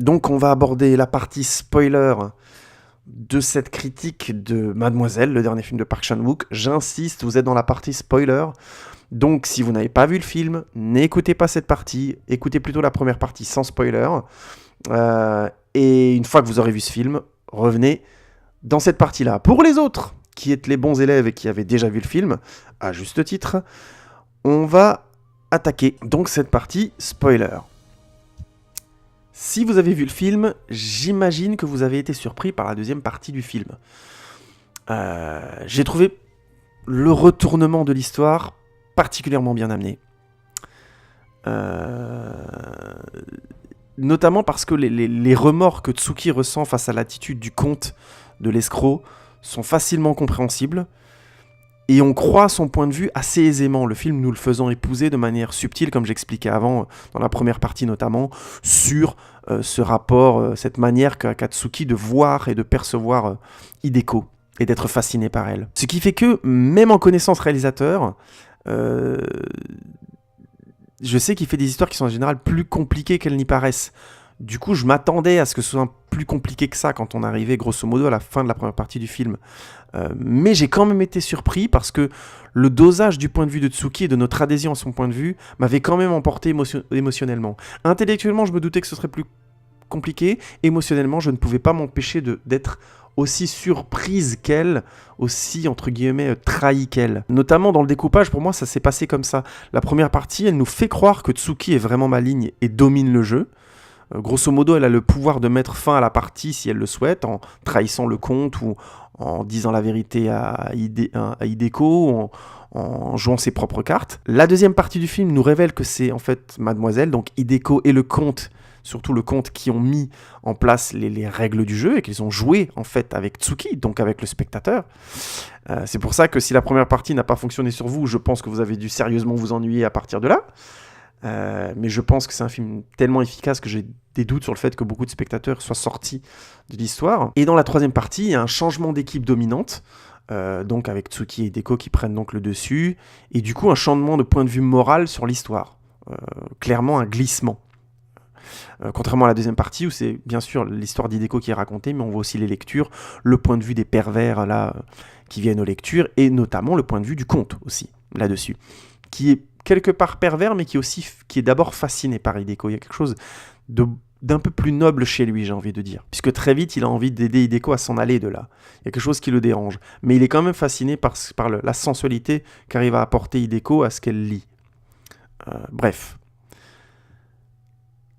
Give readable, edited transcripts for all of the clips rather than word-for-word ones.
Donc on va aborder la partie spoiler de cette critique de Mademoiselle, le dernier film de Park Chan-wook. J'insiste, vous êtes dans la partie spoiler. Donc si vous n'avez pas vu le film, n'écoutez pas cette partie, écoutez plutôt la première partie sans spoiler. Et une fois que vous aurez vu ce film, revenez dans cette partie-là. Pour les autres, qui êtes les bons élèves et qui avaient déjà vu le film, à juste titre, on va attaquer donc cette partie spoiler. Si vous avez vu le film, j'imagine que vous avez été surpris par la deuxième partie du film. J'ai trouvé le retournement de l'histoire particulièrement bien amené. Notamment parce que les remords que Tsuki ressent face à l'attitude du comte de l'escroc sont facilement compréhensibles. Et on croit son point de vue assez aisément, le film nous le faisant épouser de manière subtile, comme j'expliquais avant, dans la première partie notamment, sur ce rapport, cette manière qu'a Tsuki de voir et de percevoir Hideko, et d'être fasciné par elle. Ce qui fait que, même en connaissant ce réalisateur, je sais qu'il fait des histoires qui sont en général plus compliquées qu'elles n'y paraissent. Du coup, je m'attendais à ce que ce soit plus compliqué que ça quand on arrivait grosso modo à la fin de la première partie du film. Mais j'ai quand même été surpris parce que le dosage du point de vue de Tsuki et de notre adhésion à son point de vue m'avait quand même emporté émotionnellement. Intellectuellement, je me doutais que ce serait plus compliqué. Émotionnellement, je ne pouvais pas m'empêcher d'être aussi surprise qu'elle, aussi, entre guillemets, trahie qu'elle. Notamment dans le découpage, pour moi, ça s'est passé comme ça. La première partie, elle nous fait croire que Tsuki est vraiment maligne et domine le jeu. Grosso modo, elle a le pouvoir de mettre fin à la partie si elle le souhaite, en trahissant le comte ou en disant la vérité à Hideko, en jouant ses propres cartes. La deuxième partie du film nous révèle que c'est en fait Mademoiselle, donc Hideko et le comte, surtout le comte, qui ont mis en place les règles du jeu et qu'ils ont joué en fait avec Tsuki, donc avec le spectateur. C'est pour ça que si la première partie n'a pas fonctionné sur vous, je pense que vous avez dû sérieusement vous ennuyer à partir de là. Mais je pense que c'est un film tellement efficace que j'ai des doutes sur le fait que beaucoup de spectateurs soient sortis de l'histoire. Et dans la troisième partie, il y a un changement d'équipe dominante, donc avec Tsuki et Hideko qui prennent donc le dessus, et du coup un changement de point de vue moral sur l'histoire, clairement un glissement. Contrairement à la deuxième partie où c'est bien sûr l'histoire d'Hideko qui est racontée, mais on voit aussi les lectures, le point de vue des pervers là qui viennent aux lectures, et notamment le point de vue du comte aussi, là-dessus, qui est quelque part pervers, mais qui est d'abord fasciné par Hideko. Il y a quelque chose d'un peu plus noble chez lui, j'ai envie de dire. Puisque très vite, il a envie d'aider Hideko à s'en aller de là. Il y a quelque chose qui le dérange. Mais il est quand même fasciné par la sensualité qu'arrive à apporter Hideko à ce qu'elle lit. Bref.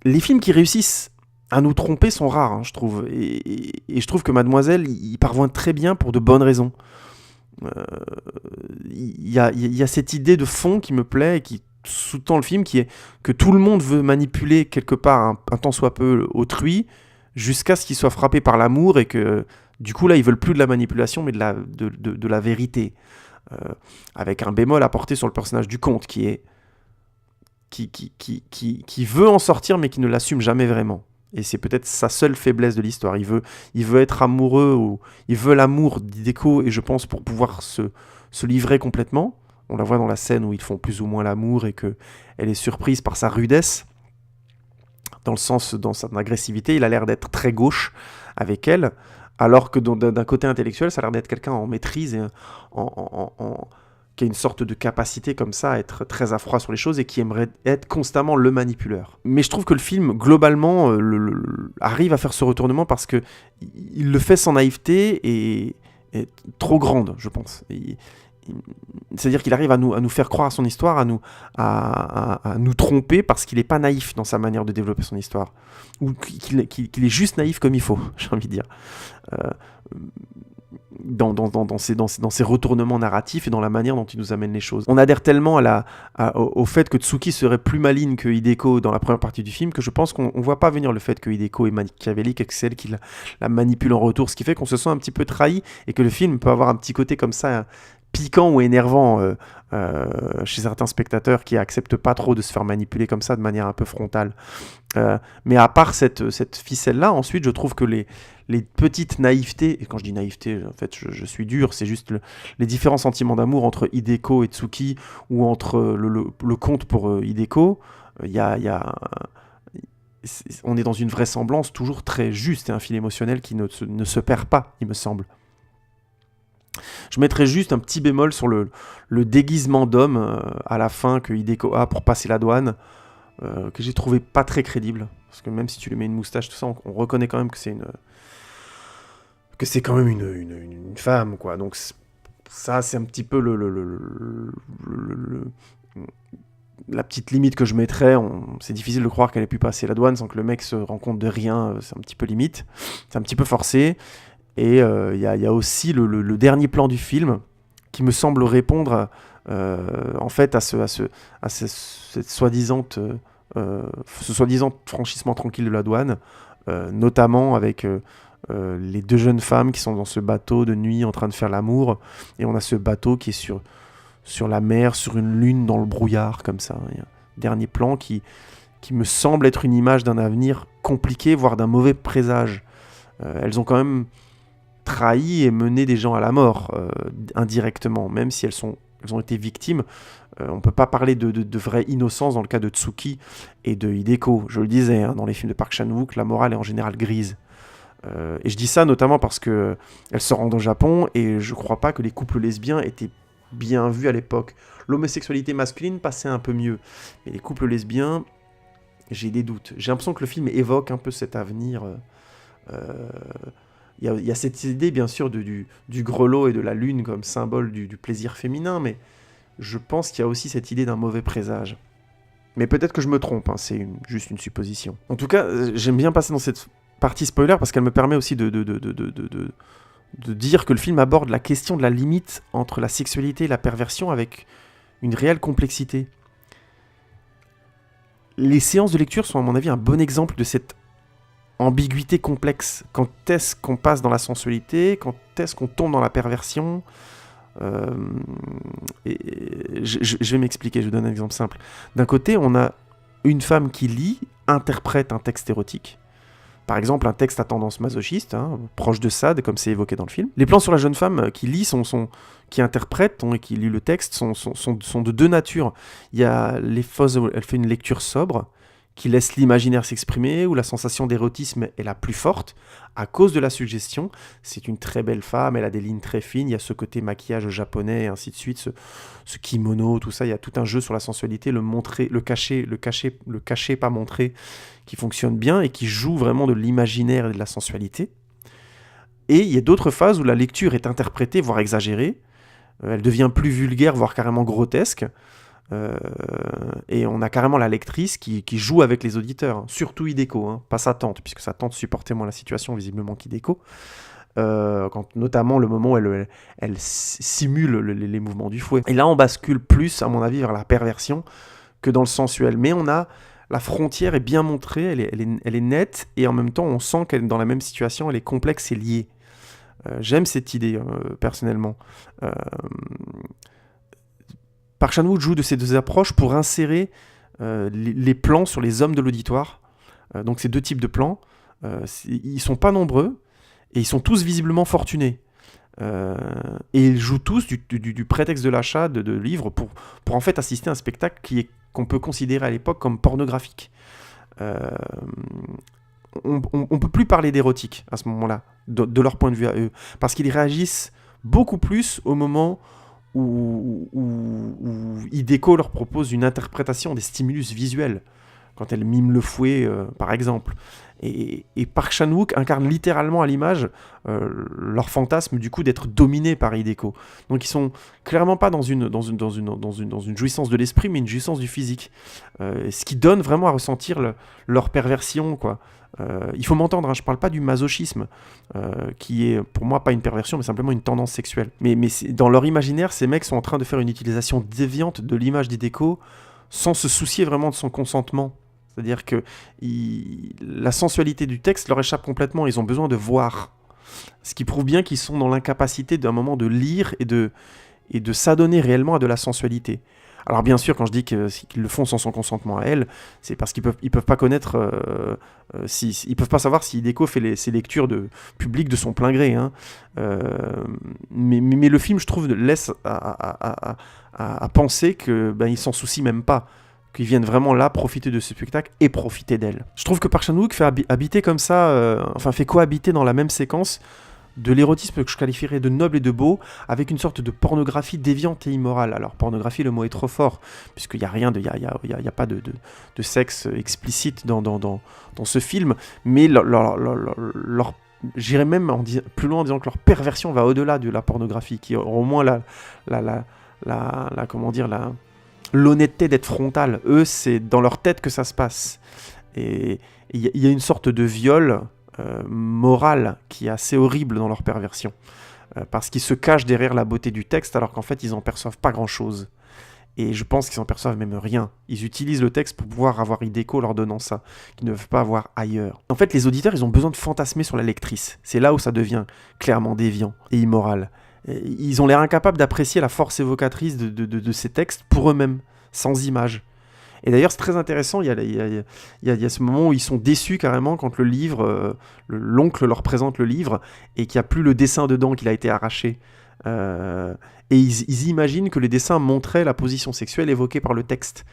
Les films qui réussissent à nous tromper sont rares, hein, je trouve. Et je trouve que Mademoiselle, il parvient très bien pour de bonnes raisons. Il y a cette idée de fond qui me plaît et qui sous-tend le film, qui est que tout le monde veut manipuler quelque part un tant soit peu autrui jusqu'à ce qu'il soit frappé par l'amour et que du coup là ils veulent plus de la manipulation mais de la vérité, avec un bémol apporté sur le personnage du comte qui veut en sortir mais qui ne l'assume jamais vraiment. Et c'est peut-être sa seule faiblesse de l'histoire. Il veut être amoureux, ou il veut l'amour d'Hideko, et je pense pour pouvoir se livrer complètement. On la voit dans la scène où ils font plus ou moins l'amour et qu'elle est surprise par sa rudesse. Dans son agressivité, il a l'air d'être très gauche avec elle, alors que d'un côté intellectuel, ça a l'air d'être quelqu'un en maîtrise et qui a une sorte de capacité comme ça à être très à froid sur les choses et qui aimerait être constamment le manipuleur. Mais je trouve que le film, globalement, arrive à faire ce retournement parce qu'il le fait sans naïveté et trop grande, je pense. C'est-à-dire qu'il arrive à nous faire croire à son histoire, à nous tromper parce qu'il n'est pas naïf dans sa manière de développer son histoire. Ou qu'il est juste naïf comme il faut, j'ai envie de dire. Dans ces retournements narratifs et dans la manière dont il nous amène les choses. On adhère tellement au fait que Tsuki serait plus maligne que Hideko dans la première partie du film que je pense qu'on ne voit pas venir le fait que Hideko est machiavélique et que c'est elle qui la manipule en retour, ce qui fait qu'on se sent un petit peu trahi et que le film peut avoir un petit côté comme ça piquant ou énervant chez certains spectateurs qui acceptent pas trop de se faire manipuler comme ça de manière un peu frontale. Mais à part cette ficelle-là, ensuite, je trouve que les petites naïvetés, et quand je dis naïveté, en fait, je suis dur, c'est juste les différents sentiments d'amour entre Hideko et Tsuki, ou entre le comte pour Hideko, il y a on est dans une vraisemblance toujours très juste et un fil émotionnel qui ne se perd pas, il me semble. Je mettrais juste un petit bémol sur le déguisement d'homme à la fin que Hideko a pour passer la douane, que j'ai trouvé pas très crédible. Parce que même si tu lui mets une moustache, tout ça, on reconnaît quand même que c'est quand même une femme, quoi. Donc ça, c'est un petit peu la petite limite que je mettrais. C'est difficile de croire qu'elle ait pu passer la douane sans que le mec se rende compte de rien. C'est un petit peu limite. C'est un petit peu forcé. Et il y a aussi le dernier plan du film qui me semble répondre en fait à ce soi-disant franchissement tranquille de la douane, notamment avec les deux jeunes femmes qui sont dans ce bateau de nuit en train de faire l'amour, et on a ce bateau qui est sur la mer, sur une lune dans le brouillard comme ça. Il y a un dernier plan qui me semble être une image d'un avenir compliqué, voire d'un mauvais présage. Elles ont quand même trahi et mené des gens à la mort indirectement, même si elles ont été victimes. On ne peut pas parler de vraie innocence dans le cas de Tsuki et de Hideko. Je le disais, dans les films de Park Chan-wook, la morale est en général grise. Et je dis ça notamment parce qu'elles se rendent au Japon et je ne crois pas que les couples lesbiens étaient bien vus à l'époque. L'homosexualité masculine passait un peu mieux, mais les couples lesbiens, j'ai des doutes. J'ai l'impression que le film évoque un peu cet avenir. Il y a cette idée, bien sûr, du grelot et de la lune comme symbole du plaisir féminin, mais je pense qu'il y a aussi cette idée d'un mauvais présage. Mais peut-être que je me trompe, c'est juste une supposition. En tout cas, j'aime bien passer dans cette partie spoiler parce qu'elle me permet aussi de dire que le film aborde la question de la limite entre la sexualité et la perversion avec une réelle complexité. Les séances de lecture sont à mon avis un bon exemple de cette ambiguïté complexe. Quand est-ce qu'on passe dans la sensualité? Quand est-ce qu'on tombe dans la perversion? Je vais m'expliquer, je vous donne un exemple simple. D'un côté, on a une femme qui lit, interprète un texte érotique. Par exemple, un texte à tendance masochiste, proche de Sade, comme c'est évoqué dans le film. Les plans sur la jeune femme qui lit, qui interprète et qui lit le texte sont de deux natures. Il y a elle fait une lecture sobre, qui laisse l'imaginaire s'exprimer, où la sensation d'érotisme est la plus forte, à cause de la suggestion. C'est une très belle femme, elle a des lignes très fines, il y a ce côté maquillage japonais, et ainsi de suite, ce kimono, tout ça, il y a tout un jeu sur la sensualité, le montrer, le cacher, pas montrer, qui fonctionne bien, et qui joue vraiment de l'imaginaire et de la sensualité. Et il y a d'autres phases où la lecture est interprétée, voire exagérée, elle devient plus vulgaire, voire carrément grotesque, et on a carrément la lectrice qui joue avec les auditeurs, surtout Hideko, pas sa tante, puisque sa tante supportait moins la situation visiblement qu'Hideko, quand notamment le moment où elle simule les mouvements du fouet. Et là on bascule plus, à mon avis, vers la perversion que dans le sensuel, mais la frontière est bien montrée, elle est nette, et en même temps on sent qu'elle est dans la même situation, elle est complexe et liée. J'aime cette idée personnellement. Park Chan-wook joue de ces deux approches pour insérer les plans sur les hommes de l'auditoire. Donc ces deux types de plans, ils sont pas nombreux et ils sont tous visiblement fortunés. Et ils jouent tous du prétexte de l'achat de livres pour en fait assister à un spectacle qu'on peut considérer à l'époque comme pornographique. On peut plus parler d'érotique à ce moment-là, de leur point de vue à eux, parce qu'ils réagissent beaucoup plus au moment où Hideko leur propose une interprétation des stimulus visuels, quand elle mime le fouet, par exemple. Et Park Chan-wook incarne littéralement à l'image leur fantasme du coup d'être dominés par Hideko. Donc ils sont clairement pas dans une jouissance de l'esprit, mais une jouissance du physique. Ce qui donne vraiment à ressentir leur perversion, quoi. Il faut m'entendre, je parle pas du masochisme, qui est pour moi pas une perversion, mais simplement une tendance sexuelle. Mais dans leur imaginaire, ces mecs sont en train de faire une utilisation déviante de l'image d'Hideko sans se soucier vraiment de son consentement. C'est-à-dire que la sensualité du texte leur échappe complètement, ils ont besoin de voir. Ce qui prouve bien qu'ils sont dans l'incapacité d'un moment de lire et de s'adonner réellement à de la sensualité. Alors bien sûr, quand je dis qu'ils le font sans son consentement à elle, c'est parce qu'ils peuvent pas connaître, ils peuvent pas savoir si Hideko fait ses lectures publiques de son plein gré. Mais le film, je trouve, laisse à penser que il s'en soucie même pas, qu'ils viennent vraiment là profiter de ce spectacle et profiter d'elle. Je trouve que Park Chan-wook fait habiter comme ça, fait cohabiter dans la même séquence de l'érotisme que je qualifierais de noble et de beau, avec une sorte de pornographie déviante et immorale. Alors pornographie, le mot est trop fort, puisqu'il n'y a rien y a pas de sexe explicite dans ce film, mais j'irais même plus loin en disant que leur perversion va au-delà de la pornographie, qui ont au moins l'honnêteté d'être frontal. Eux, c'est dans leur tête que ça se passe. Et il y a une sorte de viol moral qui est assez horrible dans leur perversion. Parce qu'ils se cachent derrière la beauté du texte, alors qu'en fait, ils n'en perçoivent pas grand-chose. Et je pense qu'ils n'en perçoivent même rien. Ils utilisent le texte pour pouvoir avoir idéco leur donnant ça, qu'ils ne peuvent pas avoir ailleurs. En fait, les auditeurs, ils ont besoin de fantasmer sur la lectrice. C'est là où ça devient clairement déviant et immoral. Ils ont l'air incapables d'apprécier la force évocatrice de ces textes pour eux-mêmes, sans images. Et d'ailleurs, c'est très intéressant, il y a ce moment où ils sont déçus carrément quand le livre, l'oncle leur présente le livre, et qu'il n'y a plus le dessin dedans, qu'il a été arraché. Et ils imaginent que le dessin montrait la position sexuelle évoquée par le texte.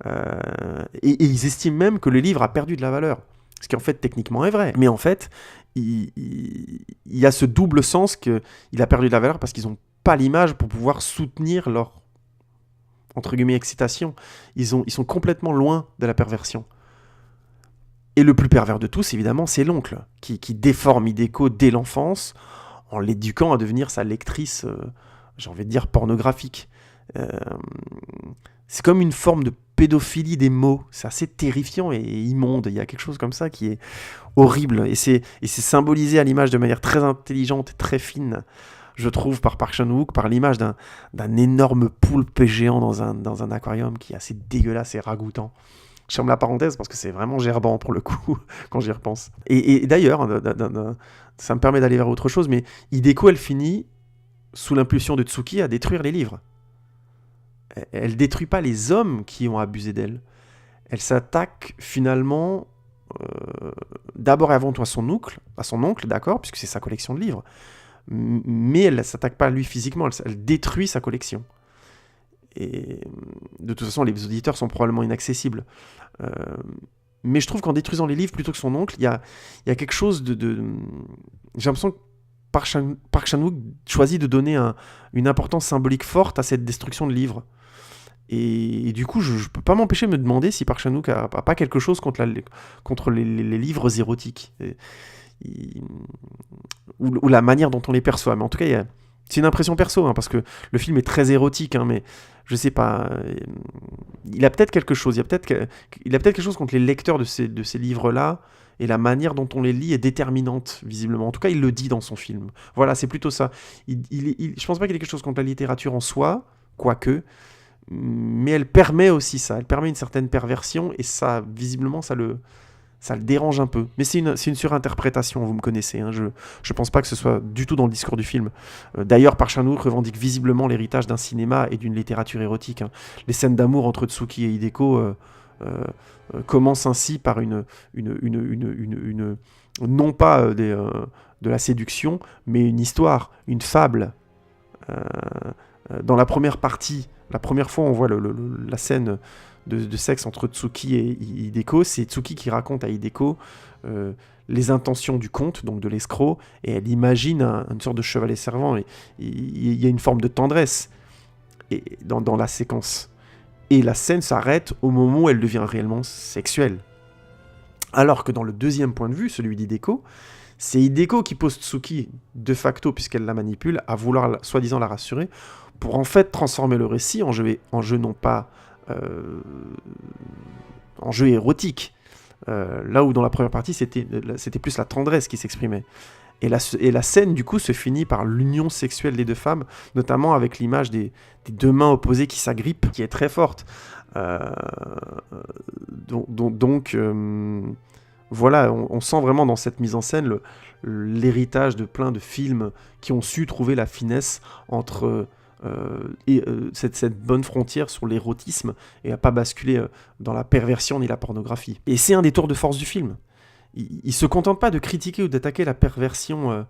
Et ils estiment même que le livre a perdu de la valeur. Ce qui en fait techniquement est vrai. Mais en fait, il y a ce double sens qu'il a perdu de la valeur parce qu'ils n'ont pas l'image pour pouvoir soutenir leur, entre guillemets, excitation. Ils sont complètement loin de la perversion. Et le plus pervers de tous, évidemment, c'est l'oncle, qui déforme Hideko dès l'enfance, en l'éduquant à devenir sa lectrice, j'ai envie de dire, pornographique. C'est comme une forme de pédophilie des mots. C'est assez terrifiant et immonde. Il y a quelque chose comme ça qui est horrible. Et c'est symbolisé à l'image de manière très intelligente et très fine, je trouve, par Park Chan-wook, par l'image d'un énorme poulpe géant dans un aquarium qui est assez dégueulasse et ragoûtant. Je ferme la parenthèse parce que c'est vraiment gerbant pour le coup, quand j'y repense. Et d'ailleurs, ça me permet d'aller vers autre chose, mais Hideko, elle finit, sous l'impulsion de Tsuki, à détruire les livres. Elle détruit pas les hommes qui ont abusé d'elle. Elle s'attaque finalement, d'abord et avant tout à son oncle, d'accord, puisque c'est sa collection de livres, mais elle ne s'attaque pas à lui physiquement, elle détruit sa collection. Et de toute façon, les auditeurs sont probablement inaccessibles. Mais je trouve qu'en détruisant les livres plutôt que son oncle, il y a quelque chose de... J'ai l'impression que Park Chan-wook choisit de donner une importance symbolique forte à cette destruction de livres. Et du coup, je ne peux pas m'empêcher de me demander si Park Chan-wook a pas quelque chose contre les livres érotiques. Ou la manière dont on les perçoit. Mais en tout cas, c'est une impression perso, parce que le film est très érotique, mais je sais pas. Il a peut-être quelque chose. Il a peut-être quelque chose contre les lecteurs de ces livres-là, et la manière dont on les lit est déterminante, visiblement. En tout cas, il le dit dans son film. Voilà, c'est plutôt ça. Je pense pas qu'il y ait quelque chose contre la littérature en soi, quoique, mais elle permet aussi ça. Elle permet une certaine perversion, et ça, visiblement, ça le dérange un peu. Mais c'est une surinterprétation, vous me connaissez. Je pense pas que ce soit du tout dans le discours du film. D'ailleurs, Park Chan-wook revendique visiblement l'héritage d'un cinéma et d'une littérature érotique. Les scènes d'amour entre Tsuki et Hideko commencent ainsi par non pas de la séduction, mais une histoire, une fable. Dans la première partie, la première fois on voit la scène de sexe entre Tsuki et Hideko, c'est Tsuki qui raconte à Hideko les intentions du comte, donc de l'escroc, et elle imagine une sorte de chevalet servant, et il y a une forme de tendresse dans la séquence. Et la scène s'arrête au moment où elle devient réellement sexuelle. Alors que dans le deuxième point de vue, celui d'Hideko, c'est Hideko qui pose Tsuki, de facto, puisqu'elle la manipule, à vouloir soi-disant la rassurer, pour en fait transformer le récit en jeu non pas en jeu érotique, là où dans la première partie c'était plus la tendresse qui s'exprimait. Et la scène du coup se finit par l'union sexuelle des deux femmes, notamment avec l'image des deux mains opposées qui s'agrippent, qui est très forte. Donc voilà, on sent vraiment dans cette mise en scène l'héritage de plein de films qui ont su trouver la finesse entre cette bonne frontière sur l'érotisme et à pas basculer dans la perversion ni la pornographie. Et c'est un des tours de force du film. Il se contente pas de critiquer ou d'attaquer la perversion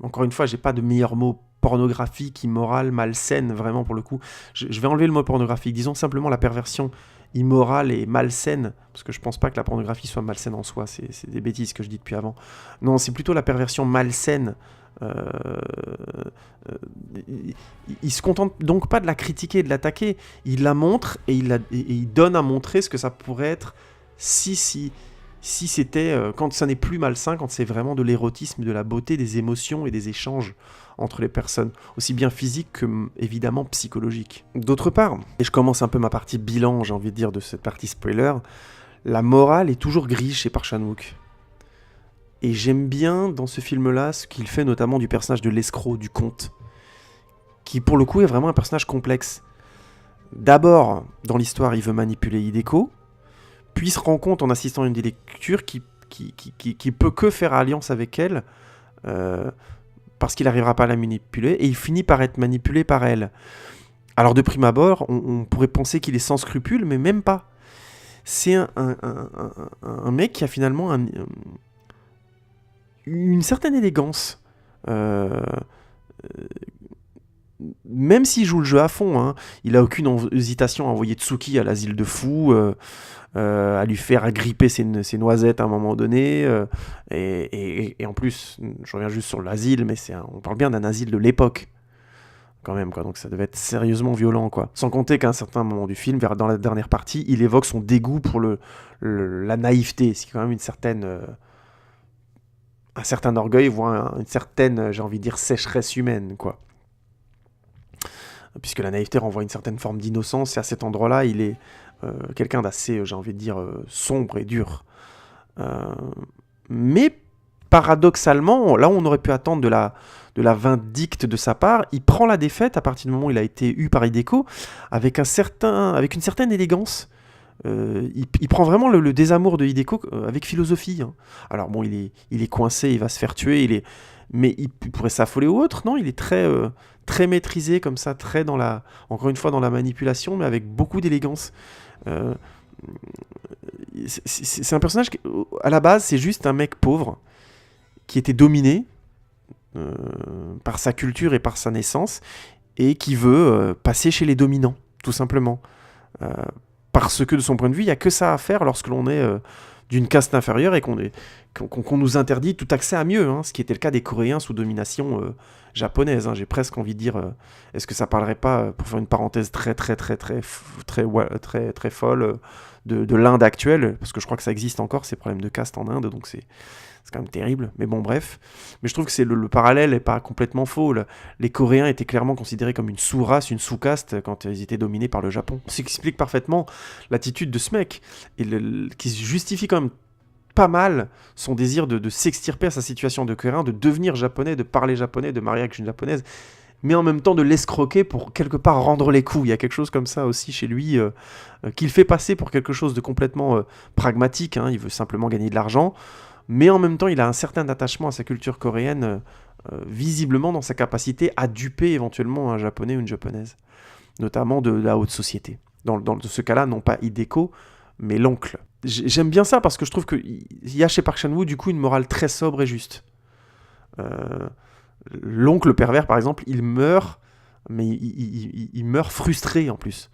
encore une fois, j'ai pas de meilleur mot, pornographique, immoral, malsaine, vraiment pour le coup. Je vais enlever le mot pornographique, disons simplement la perversion immorale et malsaine, parce que je pense pas que la pornographie soit malsaine en soi, c'est des bêtises que je dis depuis avant. Non, c'est plutôt la perversion malsaine. Euh, il se contente donc pas de la critiquer, de l'attaquer, il la montre et il donne à montrer ce que ça pourrait être si c'était, quand ça n'est plus malsain, quand c'est vraiment de l'érotisme, de la beauté, des émotions et des échanges entre les personnes, aussi bien physiques que évidemment psychologiques. D'autre part, et je commence un peu ma partie bilan, j'ai envie de dire, de cette partie spoiler, la morale est toujours grise chez Park Chan-wook. Et j'aime bien dans ce film-là ce qu'il fait notamment du personnage de l'escroc, du comte, qui pour le coup est vraiment un personnage complexe. D'abord, dans l'histoire, il veut manipuler Hideko, puis il se rend compte en assistant à une des lectures qu'il peut que faire alliance avec elle, parce qu'il n'arrivera pas à la manipuler, et il finit par être manipulé par elle. Alors de prime abord, on pourrait penser qu'il est sans scrupules, mais même pas. C'est un mec qui a finalement une certaine élégance. Même s'il joue le jeu à fond, hein, il n'a aucune hésitation à envoyer Tsuki à l'asile de fous, à lui faire agripper ses noisettes à un moment donné. Et en plus, je reviens juste sur l'asile, mais on parle bien d'un asile de l'époque, quand même, quoi. Donc ça devait être sérieusement violent, quoi. Sans compter qu'à un certain moment du film, dans la dernière partie, il évoque son dégoût pour la naïveté, ce qui est quand même un certain orgueil, voire une certaine, j'ai envie de dire, sécheresse humaine, quoi. Puisque la naïveté renvoie une certaine forme d'innocence, et à cet endroit-là, il est quelqu'un d'assez, j'ai envie de dire, sombre et dur. Mais paradoxalement, là où on aurait pu attendre de la vindicte de sa part, il prend la défaite à partir du moment où il a été eu par Hideko, avec une certaine élégance. Il prend vraiment le désamour de Hideko avec philosophie, hein. Alors bon, il est coincé, il va se faire tuer, mais il pourrait s'affoler ou autre, non? Il est très maîtrisé comme ça, encore une fois dans la manipulation, mais avec beaucoup d'élégance. C'est un personnage qui, à la base, c'est juste un mec pauvre qui était dominé par sa culture et par sa naissance, et qui veut passer chez les dominants, tout simplement. Parce que de son point de vue, il n'y a que ça à faire lorsque l'on est d'une caste inférieure et qu'on nous interdit tout accès à mieux, hein, ce qui était le cas des Coréens sous domination japonaise, hein. J'ai presque envie de dire, est-ce que ça parlerait pas, pour faire une parenthèse très folle, de l'Inde actuelle, parce que je crois que ça existe encore, ces problèmes de caste en Inde, donc c'est quand même terrible, mais bon, bref. Mais je trouve que le parallèle n'est pas complètement faux. Les Coréens étaient clairement considérés comme une sous-race, une sous-caste, quand ils étaient dominés par le Japon. Ce qui explique parfaitement l'attitude de ce mec, et qui justifie quand même pas mal son désir de s'extirper à sa situation de Coréen, de devenir japonais, de parler japonais, de marier avec une japonaise, mais en même temps de l'escroquer pour quelque part rendre les coups. Il y a quelque chose comme ça aussi chez lui, qu'il fait passer pour quelque chose de complètement pragmatique, hein. Il veut simplement gagner de l'argent, mais en même temps, il a un certain attachement à sa culture coréenne, visiblement dans sa capacité à duper éventuellement un japonais ou une japonaise, notamment de la haute société. Dans ce cas-là, non pas Hideko, mais l'oncle. J'aime bien ça parce que je trouve qu'il y a chez Park Chan-wook du coup une morale très sobre et juste. L'oncle pervers, par exemple, il meurt, mais il meurt frustré en plus.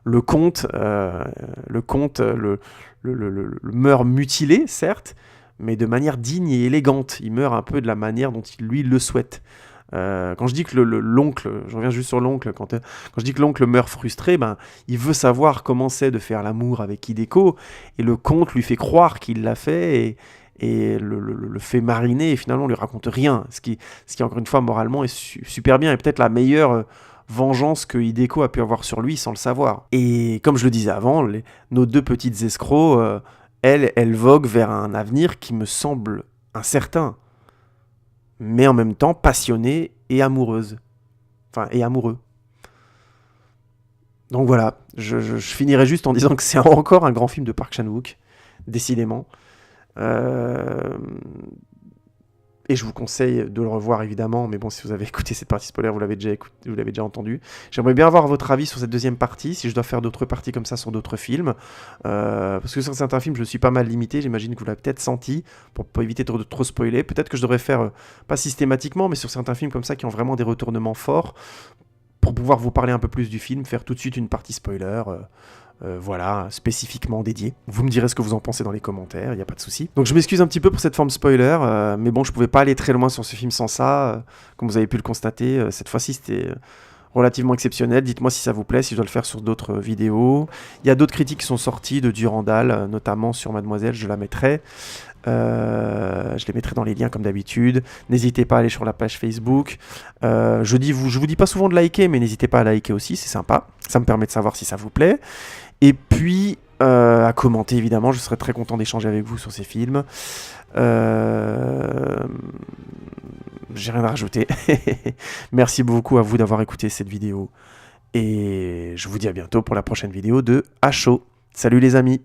Le comte meurt mutilé, certes, mais de manière digne et élégante. Il meurt un peu de la manière dont lui le souhaite. Quand je dis que l'oncle, je reviens juste sur l'oncle, quand je dis que l'oncle meurt frustré, il veut savoir comment c'est de faire l'amour avec Hideko, et le comte lui fait croire qu'il l'a fait, et le fait mariner, et finalement on lui raconte rien, ce qui encore une fois moralement est super bien, et peut-être la meilleure vengeance que Hideko a pu avoir sur lui sans le savoir. Et comme je le disais avant, nos deux petites escrocs, elles voguent vers un avenir qui me semble incertain, mais en même temps passionnée et amoureuse. Enfin, et amoureux. Donc voilà, je finirai juste en disant que c'est encore un grand film de Park Chan-wook, décidément. Et je vous conseille de le revoir évidemment, mais bon, si vous avez écouté cette partie spoiler, vous l'avez déjà entendu. J'aimerais bien avoir votre avis sur cette deuxième partie, si je dois faire d'autres parties comme ça sur d'autres films. Parce que sur certains films, je me suis pas mal limité, j'imagine que vous l'avez peut-être senti, pour éviter de trop spoiler. Peut-être que je devrais faire, pas systématiquement, mais sur certains films comme ça qui ont vraiment des retournements forts, pour pouvoir vous parler un peu plus du film, faire tout de suite une partie spoiler. Voilà, spécifiquement dédié. Vous me direz ce que vous en pensez dans les commentaires, il n'y a pas de souci. Donc je m'excuse un petit peu pour cette forme spoiler, mais bon, je pouvais pas aller très loin sur ce film sans ça. Comme vous avez pu le constater, cette fois-ci c'était relativement exceptionnel. Dites-moi si ça vous plaît, si je dois le faire sur d'autres vidéos. Il y a d'autres critiques qui sont sorties de Durandal, notamment sur Mademoiselle, je la mettrai. Je les mettrai dans les liens comme d'habitude. N'hésitez pas à aller sur la page Facebook. Je vous dis pas souvent de liker, mais n'hésitez pas à liker aussi, c'est sympa. Ça me permet de savoir si ça vous plaît. Et puis à commenter évidemment, je serais très content d'échanger avec vous sur ces films. J'ai rien à rajouter. Merci beaucoup à vous d'avoir écouté cette vidéo. Et je vous dis à bientôt pour la prochaine vidéo de HO. Salut les amis!